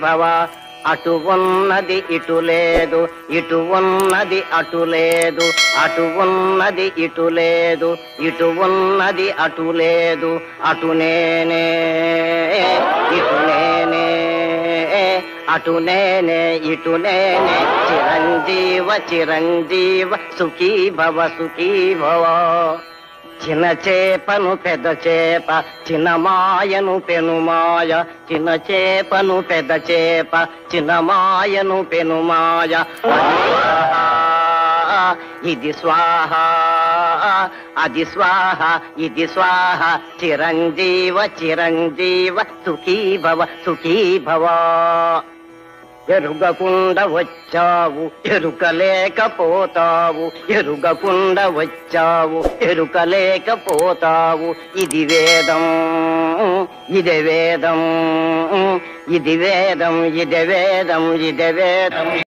భవ అటు ఉన్నది ఇటు లేదు, ఇటు ఉన్నది అటు లేదు, అటు ఉన్నది ఇటు లేదు, ఇటు ఉన్నది అటు లేదు, అటు నేనే ఇటు నేనే, అటు నేనే ఇటు నేనే, చిరంజీవ చిరంజీవ సుఖీ భవ సుఖీ భవ. చిన్న చేపను పెద్ద చేప, చిన్న మాయను పెనుమాయ, చిన్న చేపను పెద్ద చేప, చిన్న మాయను పెనుమాయ. ఇది స్వాహ అది స్వాహ ఇది స్వాహ, చిరంజీవ చిరంజీవ సుఖీ భవ సుఖీ భవ. ఎరుగకుండా వచ్చావు ఎరుకలేకపోతావు, ఎరుగకుండా వచ్చావు ఎరుకలేకపోతావు. ఇది వేదం ఇది వేదం ఇది వేదం ఇది వేదం ఇది వేదం.